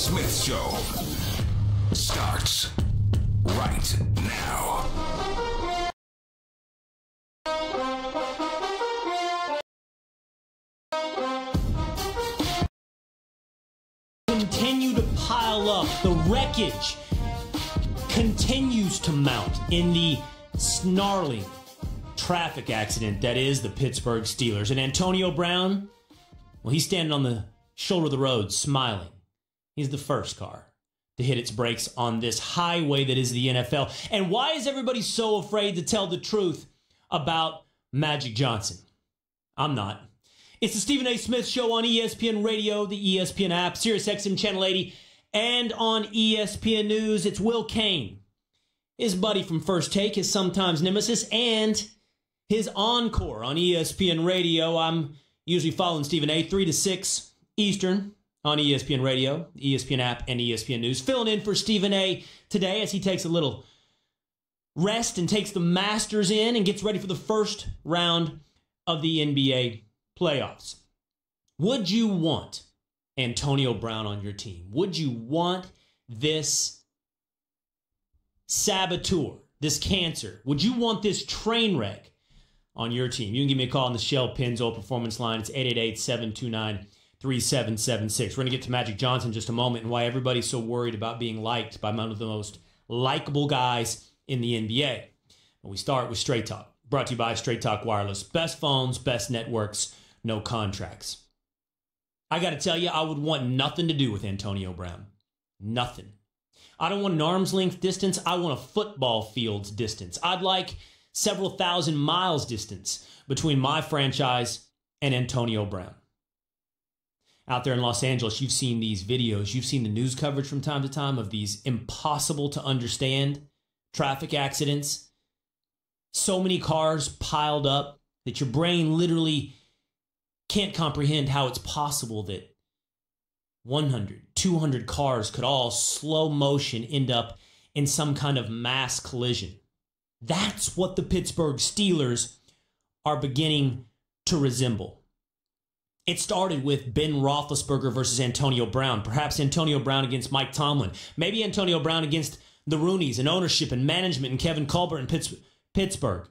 Smith Show starts right now. Continue to pile up. The wreckage continues to mount in the snarling traffic accident that is the Pittsburgh Steelers. And Antonio Brown, well, he's standing on the shoulder of the road smiling. He's the first car to hit its brakes on this highway that is the NFL. And why is everybody so afraid to tell the truth about Magic Johnson? I'm not. It's the Stephen A. Smith Show on ESPN Radio, the ESPN app, SiriusXM Channel 80, and on ESPN News. It's Will Cain, his buddy from First Take, his sometimes nemesis, and his encore on ESPN Radio. I'm usually following Stephen A. 3 to 6 Eastern on ESPN Radio, ESPN app, and ESPN News. Filling in for Stephen A. today as he takes a little rest and takes the Masters in and gets ready for the first round of the NBA playoffs. Would you want Antonio Brown on your team? Would you want this saboteur, this cancer? Would you want this train wreck on your team? You can give me a call on the Shell Pennzoil Performance line. It's 888-729-3776. We're going to get to Magic Johnson in just a moment and why everybody's so worried about being liked by one of the most likable guys in the NBA. And we start with Straight Talk, brought to you by Straight Talk Wireless. Best phones, best networks, no contracts. I got to tell you, I would want nothing to do with Antonio Brown. Nothing. I don't want an arm's length distance. I want a football field's distance. I'd like several thousand miles distance between my franchise and Antonio Brown. Out there in Los Angeles, you've seen these videos. You've seen the news coverage from time to time of these impossible to understand traffic accidents. So many cars piled up that your brain literally can't comprehend how it's possible that 100, 200 cars could all slow motion end up in some kind of mass collision. That's what the Pittsburgh Steelers are beginning to resemble. It started with Ben Roethlisberger versus Antonio Brown. Perhaps Antonio Brown against Mike Tomlin. Maybe Antonio Brown against the Rooneys and ownership and management and Kevin Colbert in Pittsburgh.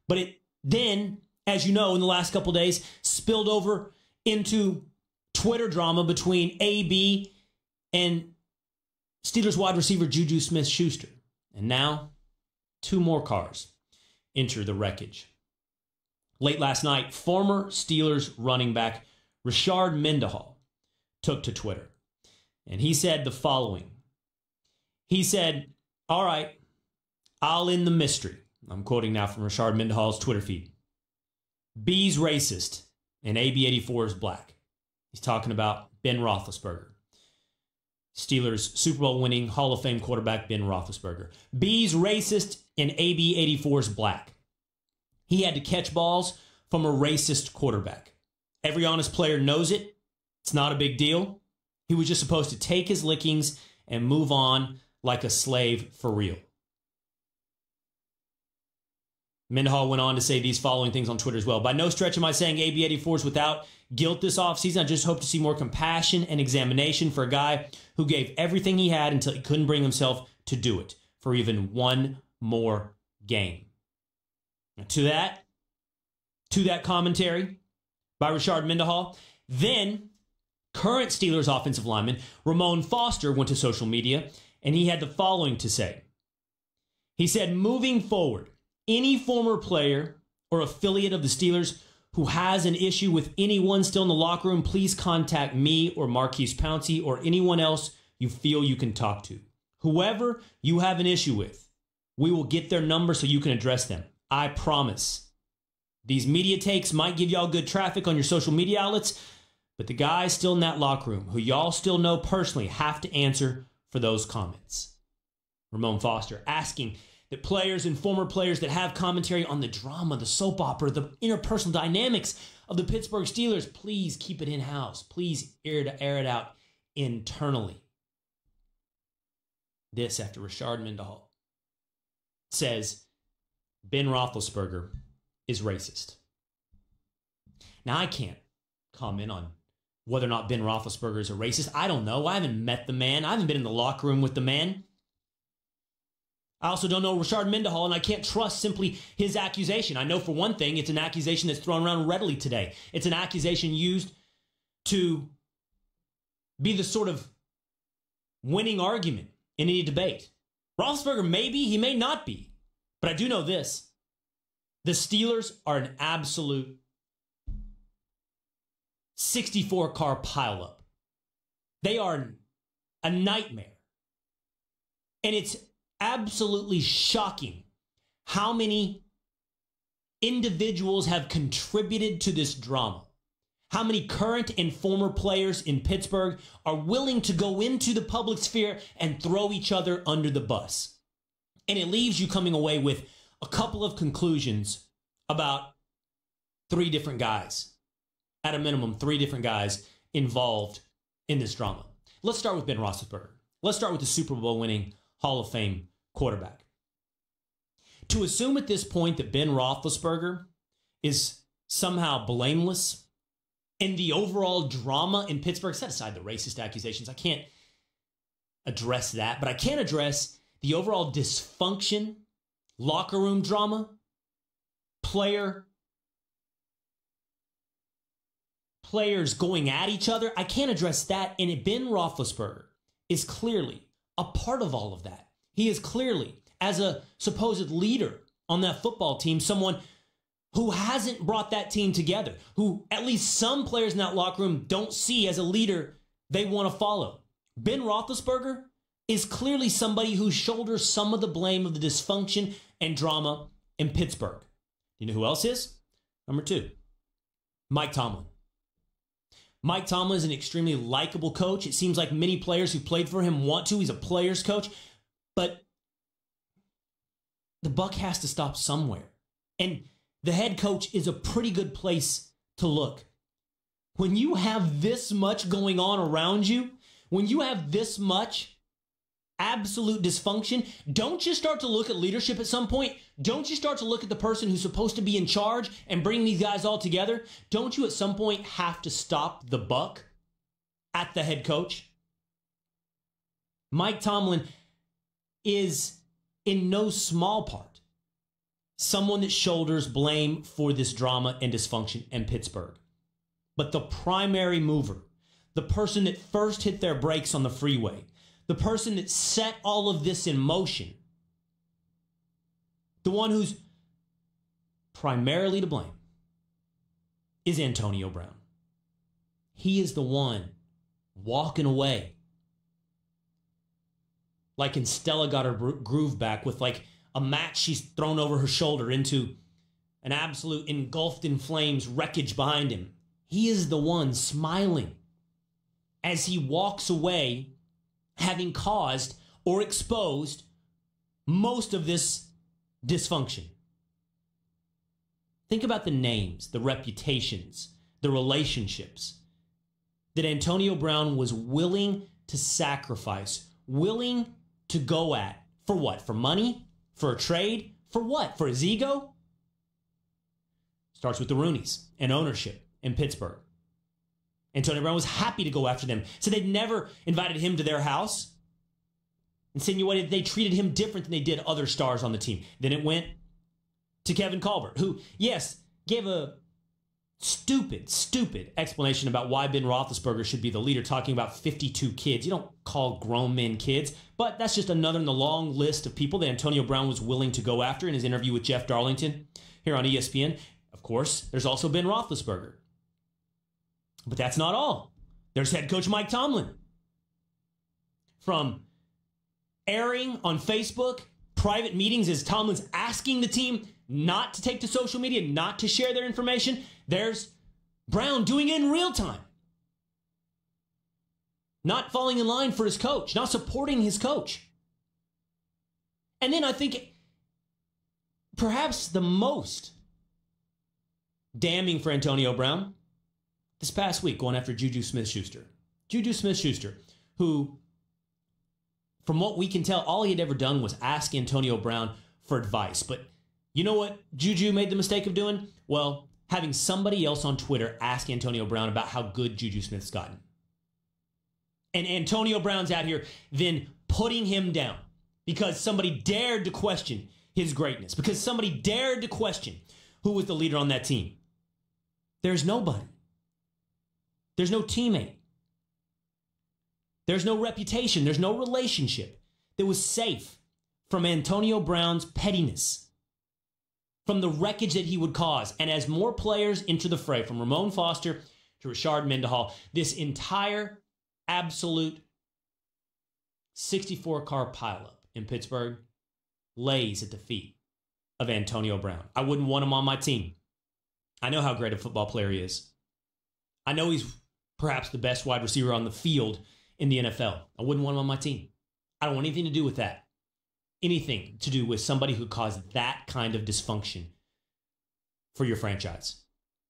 But it then, as you know, in the last couple of days, spilled over into Twitter drama between AB and Steelers wide receiver Juju Smith-Schuster. And now, two more cars enter the wreckage. Late last night, former Steelers running back Rashard Mendenhall took to Twitter. And he said the following. He said, "All right, I'll end the mystery." I'm quoting now from Rashard Mendenhall's Twitter feed. "B's racist and AB84 is black." He's talking about Ben Roethlisberger. Steelers Super Bowl winning Hall of Fame quarterback Ben Roethlisberger. B's racist and AB84 is black. He had to catch balls from a racist quarterback. Every honest player knows it. It's not a big deal. He was just supposed to take his lickings and move on like a slave for real. Mendenhall went on to say these following things on Twitter as well. "By no stretch am I saying AB84 is without guilt this offseason. I just hope to see more compassion and examination for a guy who gave everything he had until he couldn't bring himself to do it for even one more game." Now, to that commentary by Rashard Mendenhall, then current Steelers offensive lineman Ramon Foster went to social media and he had the following to say. He said, "Moving forward, any former player or affiliate of the Steelers who has an issue with anyone still in the locker room, please contact me or Marquise Pouncey or anyone else you feel you can talk to. Whoever you have an issue with, we will get their number so you can address them. I promise. These media takes might give y'all good traffic on your social media outlets, but the guys still in that locker room, who y'all still know personally, have to answer for those comments." Ramon Foster asking that players and former players that have commentary on the drama, the soap opera, the interpersonal dynamics of the Pittsburgh Steelers, please keep it in-house. Please air it out internally. This after Rashard Mendenhall says Ben Roethlisberger is racist. Now, I can't comment on Whether or not Ben Roethlisberger is a racist, I don't know. I haven't met the man. I haven't been in the locker room with the man. I also don't know Rashard Mendenhall, and I can't trust simply his accusation. I know for one thing, it's an accusation that's thrown around readily today. It's an accusation used to be the sort of winning argument in any debate. Roethlisberger may be, he may not be. But I do know this. The Steelers are an absolute 64-car pileup. They are a nightmare. And it's absolutely shocking how many individuals have contributed to this drama. How many current and former players in Pittsburgh are willing to go into the public sphere and throw each other under the bus. And it leaves you coming away with a couple of conclusions about three different guys. At a minimum, three different guys involved in this drama. Let's start with Ben Roethlisberger. Let's start with the Super Bowl winning Hall of Fame quarterback. To assume at this point that Ben Roethlisberger is somehow blameless in the overall drama in Pittsburgh, set aside the racist accusations, I can't address that, but I can address the overall dysfunction, locker room drama, players going at each other. I can't address that. And Ben Roethlisberger is clearly a part of all of that. He is clearly, as a supposed leader on that football team, someone who hasn't brought that team together, who at least some players in that locker room don't see as a leader they want to follow. Ben Roethlisberger is clearly somebody who shoulders some of the blame of the dysfunction and drama in Pittsburgh. You know who else is? Number two, Mike Tomlin. Mike Tomlin is an extremely likable coach. It seems like many players who played for him want to. He's a player's coach. But the buck has to stop somewhere. And the head coach is a pretty good place to look. When you have this much going on around you, when you have this much absolute dysfunction, don't you start to look at leadership at some point? Don't you start to look at the person who's supposed to be in charge and bring these guys all together? Don't you at some point have to stop the buck at the head coach? Mike Tomlin is in no small part someone that shoulders blame for this drama and dysfunction in Pittsburgh. But the primary mover, the person that first hit their brakes on the freeway, the person that set all of this in motion, the one who's primarily to blame, is Antonio Brown. He is the one walking away like in Stella got her groove back with like a match she's thrown over her shoulder into an absolute engulfed in flames wreckage behind him. He is the one smiling as he walks away, having caused or exposed most of this dysfunction. Think about the names, the reputations, the relationships that Antonio Brown was willing to sacrifice, willing to go at. For what? For money? For a trade? For what? For his ego? Starts with the Rooneys and ownership in Pittsburgh. Antonio Brown was happy to go after them. So they'd never invited him to their house. Insinuated they treated him different than they did other stars on the team. Then it went to Kevin Colbert, who, yes, gave a stupid explanation about why Ben Roethlisberger should be the leader, talking about 52 kids. You don't call grown men kids, but that's just another in the long list of people that Antonio Brown was willing to go after in his interview with Jeff Darlington here on ESPN. Of course, there's also Ben Roethlisberger. But that's not all. There's head coach Mike Tomlin. From airing on Facebook private meetings as Tomlin's asking the team not to take to social media, not to share their information, there's Brown doing it in real time. Not falling in line for his coach, not supporting his coach. And then I think perhaps the most damning for Antonio Brown, this past week, going after Juju Smith-Schuster. Juju Smith-Schuster, who, from what we can tell, all he had ever done was ask Antonio Brown for advice. But you know what Juju made the mistake of doing? Well, having somebody else on Twitter ask Antonio Brown about how good Juju Smith's gotten. And Antonio Brown's out here then putting him down because somebody dared to question his greatness, because somebody dared to question who was the leader on that team. There's nobody. There's no teammate. There's no reputation. There's no relationship that was safe from Antonio Brown's pettiness, from the wreckage that he would cause. And as more players enter the fray, from Ramon Foster to Rashard Mendenhall, this entire absolute 64-car pileup in Pittsburgh lays at the feet of Antonio Brown. I wouldn't want him on my team. I know how great a football player he is. I know he's perhaps the best wide receiver on the field in the NFL. I wouldn't want him on my team. I don't want anything to do with that. Anything to do with somebody who caused that kind of dysfunction for your franchise.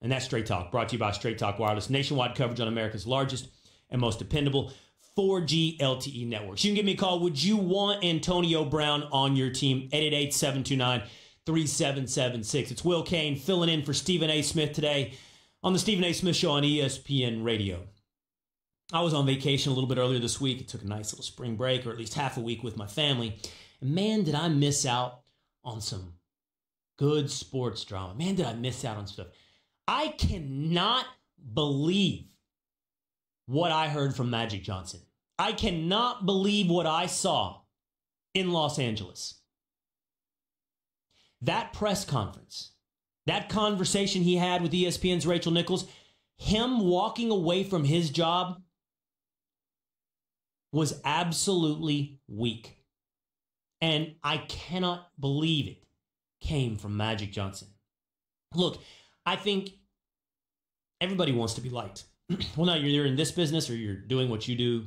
And that's Straight Talk, brought to you by Straight Talk Wireless. Nationwide coverage on America's largest and most dependable 4G LTE networks. You can give me a call. Would you want Antonio Brown on your team? 888-729-3776. It's Will Cain filling in for Stephen A. Smith today on the Stephen A. Smith Show on ESPN Radio. I was on vacation a little bit earlier this week. I took a nice little spring break, or at least half a week with my family. And man, did I miss out on some good sports drama. Man, did I miss out on stuff. I cannot believe what I heard from Magic Johnson. I cannot believe what I saw in Los Angeles. That press conference, that conversation he had with ESPN's Rachel Nichols, him walking away from his job was absolutely weak. And I cannot believe it came from Magic Johnson. Look, I think everybody wants to be liked. Well, now you're in this business or you're doing what you do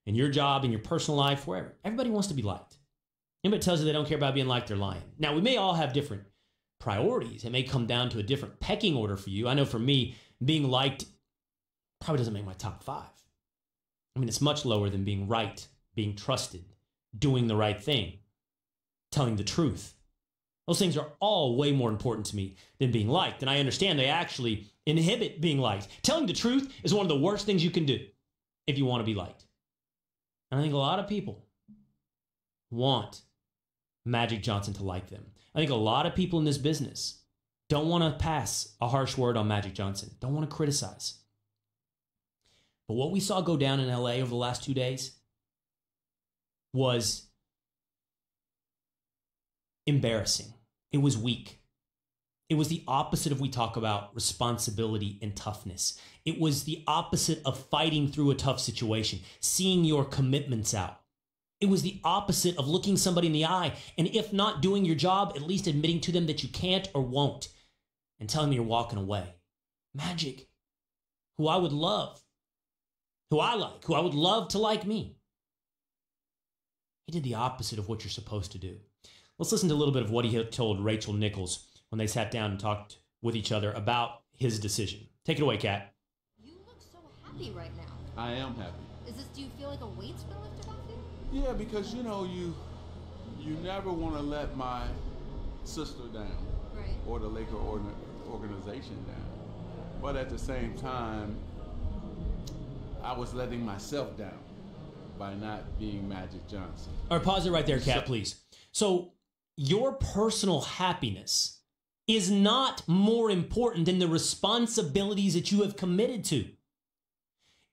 in your job, in your personal life, wherever. Everybody wants to be liked. Anybody tells you they don't care about being liked, they're lying. Now, we may all have different priorities. It may come down to a different pecking order for you. I know for me, being liked probably doesn't make my top 5. I mean, it's much lower than being right, being trusted, doing the right thing, telling the truth. Those things are all way more important to me than being liked. And I understand they actually inhibit being liked. Telling the truth is one of the worst things you can do if you want to be liked. And I think a lot of people want Magic Johnson to like them. I think a lot of people in this business don't want to pass a harsh word on Magic Johnson, don't want to criticize. But what we saw go down in LA over the last 2 days was embarrassing. It was weak. It was the opposite of we talk about responsibility and toughness. It was the opposite of fighting through a tough situation, seeing your commitments out. It was the opposite of looking somebody in the eye and if not doing your job, at least admitting to them that you can't or won't and telling them you're walking away. Magic, who I would love, who I like, who I would love to like me. He did the opposite of what you're supposed to do. Let's listen to a little bit of what he had told Rachel Nichols when they sat down and talked with each other about his decision. Take it away, Kat. You look so happy right now. I am happy. Do you feel like a weight's been lifted off you? Yeah, because you never want to let my sister down, Right. or the Laker organization down. But at the same time, I was letting myself down by not being Magic Johnson. All right, pause it right there, Kat, please. So your personal happiness is not more important than the responsibilities that you have committed to.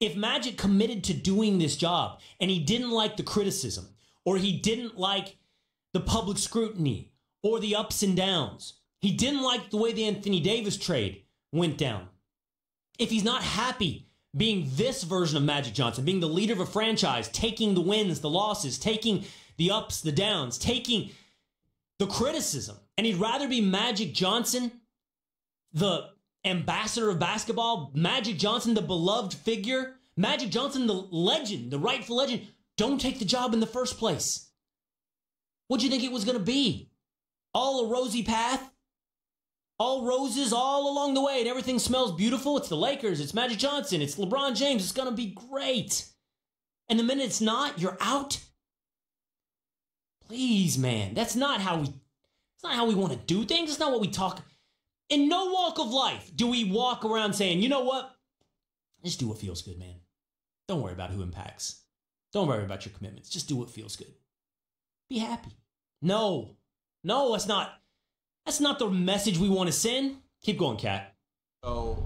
If Magic committed to doing this job and he didn't like the criticism, or he didn't like the public scrutiny or the ups and downs, he didn't like the way the Anthony Davis trade went down, if he's not happy being this version of Magic Johnson, being the leader of a franchise, taking the wins, the losses, taking the ups, the downs, taking the criticism, and he'd rather be Magic Johnson, the ambassador of basketball, Magic Johnson, the beloved figure, Magic Johnson, the legend, the rightful legend, don't take the job in the first place. What'd you think it was going to be? All a rosy path? All roses all along the way, and everything smells beautiful? It's the Lakers, it's Magic Johnson, it's LeBron James, it's going to be great. And the minute it's not, you're out? Please, man, that's not how we want to do things. It's not what we talk. In no walk of life do we walk around saying, you know what? Just do what feels good, man. Don't worry about who impacts. Don't worry about your commitments. Just do what feels good. Be happy. No, that's not the message we want to send. Keep going, Kat. So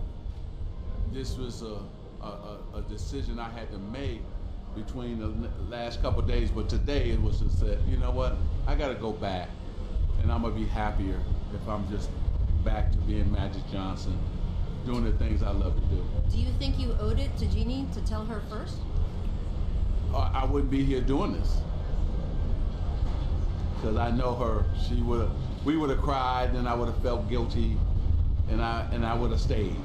this was a decision I had to make between the last couple of days, but today it was just that, you know what? I got to go back, and I'm going to be happier if I'm just back to being Magic Johnson, doing the things I love to do. Do you think you owed it to Jeannie to tell her first? I wouldn't be here doing this. Because I know her. We would have cried, and I would have felt guilty, and I would have stayed.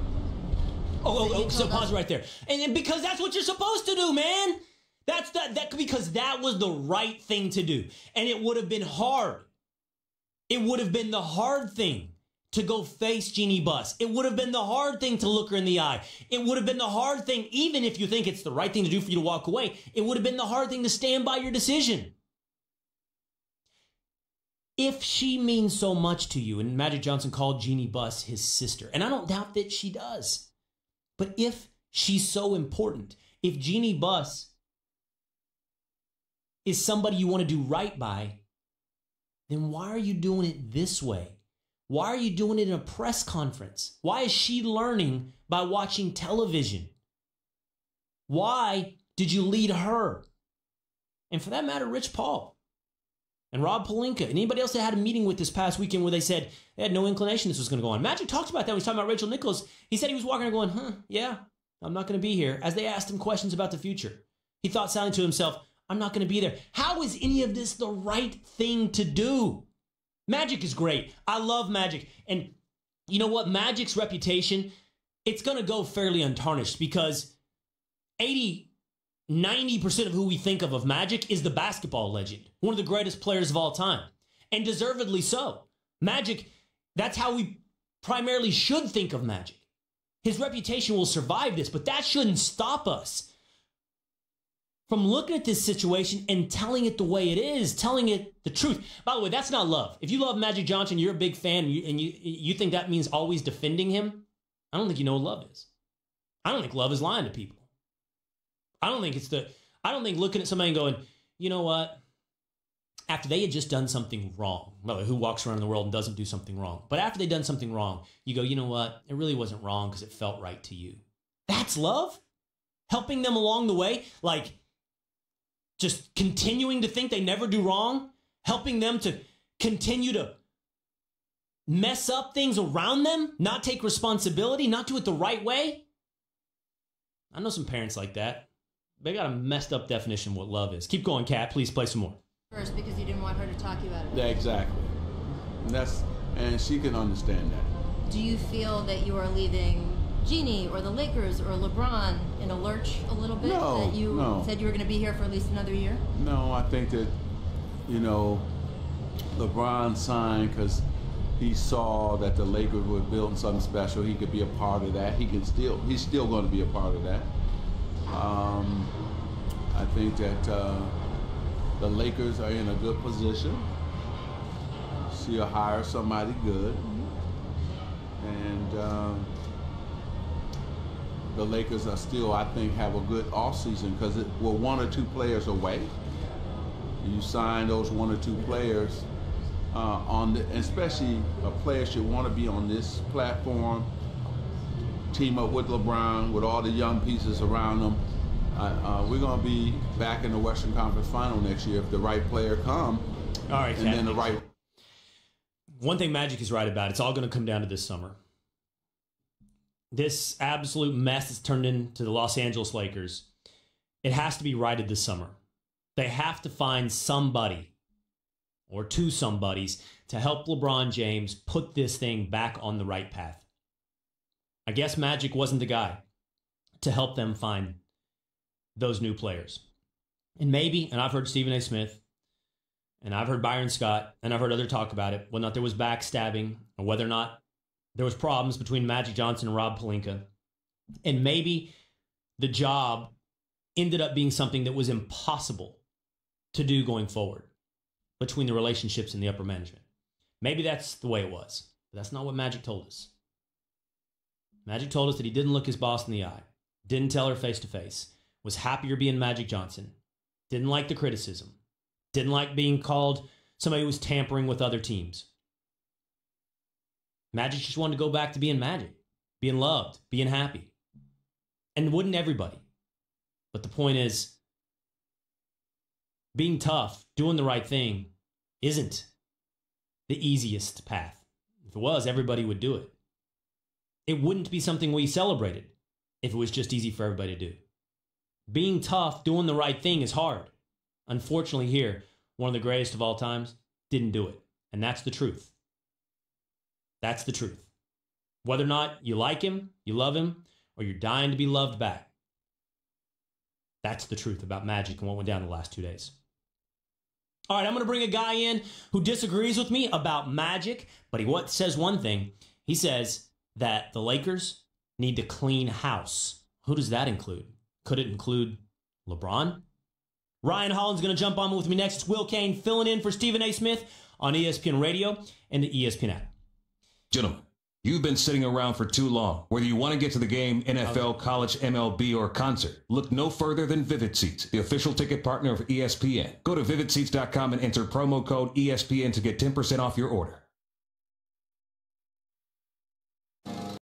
So pause right there. And because that's what you're supposed to do, man. Because that was the right thing to do. And it would have been hard. It would have been the hard thing to go face Jeannie Buss. It would have been the hard thing to look her in the eye. It would have been the hard thing, even if you think it's the right thing to do for you to walk away, it would have been the hard thing to stand by your decision. If she means so much to you, and Magic Johnson called Jeannie Buss his sister, and I don't doubt that she does, but if she's so important, if Jeannie Buss is somebody you want to do right by, then why are you doing it this way? Why are you doing it in a press conference? Why is she learning by watching television? Why did you lead her? And for that matter, Rich Paul and Rob Pelinka and anybody else that had a meeting with this past weekend where they said they had no inclination this was going to go on. Magic talked about that when he was talking about Rachel Nichols. He said he was walking around going, yeah, I'm not going to be here. As they asked him questions about the future, he thought silently to himself, I'm not going to be there. How is any of this the right thing to do? Magic is great. I love Magic. And you know what? Magic's reputation, it's going to go fairly untarnished because 90% of who we think of Magic is the basketball legend, one of the greatest players of all time, and deservedly so. Magic, that's how we primarily should think of Magic. His reputation will survive this, but that shouldn't stop us from looking at this situation and telling it the way it is, telling it the truth. By the way, that's not love. If you love Magic Johnson, you're a big fan, and you think that means always defending him, I don't think you know what love is. I don't think love is lying to people. I don't think looking at somebody and going, you know what? After they had just done something wrong, well, who walks around in the world and doesn't do something wrong? But after they'd done something wrong, you go, you know what? It really wasn't wrong because it felt right to you. That's love? Helping them along the way? Like, just continuing to think they never do wrong? Helping them to continue to mess up things around them? Not take responsibility? Not do it the right way? I know some parents like that. They got a messed up definition of what love is. Keep going, Kat. Please play some more. First, because you didn't want her to talk you out of it. Yeah, exactly. And she can understand that. Do you feel that you are leaving Jeannie or the Lakers or LeBron in a lurch a little bit? No, that you no. said you were going to be here for at least another year? No, I think that, LeBron signed because he saw that the Lakers were building something special. He could be a part of that. He's still going to be a part of that. I think that the Lakers are in a good position. She'll hire somebody good. And the Lakers are still, I think, have a good offseason because we're one or two players away. You sign those one or two players especially a player should want to be on this platform, team up with LeBron, with all the young pieces around them. We're going to be back in the Western Conference Final next year if the right player come. All right, and then the right. One thing Magic is right about, it's all going to come down to this summer. This absolute mess that's turned into the Los Angeles Lakers, it has to be righted this summer. They have to find somebody or two somebodies to help LeBron James put this thing back on the right path. I guess Magic wasn't the guy to help them find those new players. And maybe, and I've heard Stephen A. Smith, and I've heard Byron Scott, and I've heard others talk about it, whether or not there was backstabbing, or whether or not there was problems between Magic Johnson and Rob Pelinka. And maybe the job ended up being something that was impossible to do going forward between the relationships and the upper management. Maybe that's the way it was. But that's not what Magic told us. Magic told us that he didn't look his boss in the eye, didn't tell her face to face, was happier being Magic Johnson, didn't like the criticism, didn't like being called somebody who was tampering with other teams. Magic just wanted to go back to being Magic, being loved, being happy. And wouldn't everybody? But the point is, being tough, doing the right thing, isn't the easiest path. If it was, everybody would do it. It wouldn't be something we celebrated if it was just easy for everybody to do. Being tough, doing the right thing is hard. Unfortunately here, one of the greatest of all times didn't do it. And that's the truth. That's the truth. Whether or not you like him, you love him, or you're dying to be loved back. That's the truth about Magic and what went down the last 2 days. All right, I'm going to bring a guy in who disagrees with me about Magic, but he says one thing. He says that the Lakers need to clean house. Who does that include? Could it include LeBron? Ryan Holland's going to jump on with me next. It's Will Cain filling in for Stephen A. Smith on ESPN Radio and the ESPN app. Gentlemen, you've been sitting around for too long. Whether you want to get to the game, NFL, college, MLB, or concert, look no further than Vivid Seats, the official ticket partner of ESPN. Go to vividseats.com and enter promo code ESPN to get 10% off your order.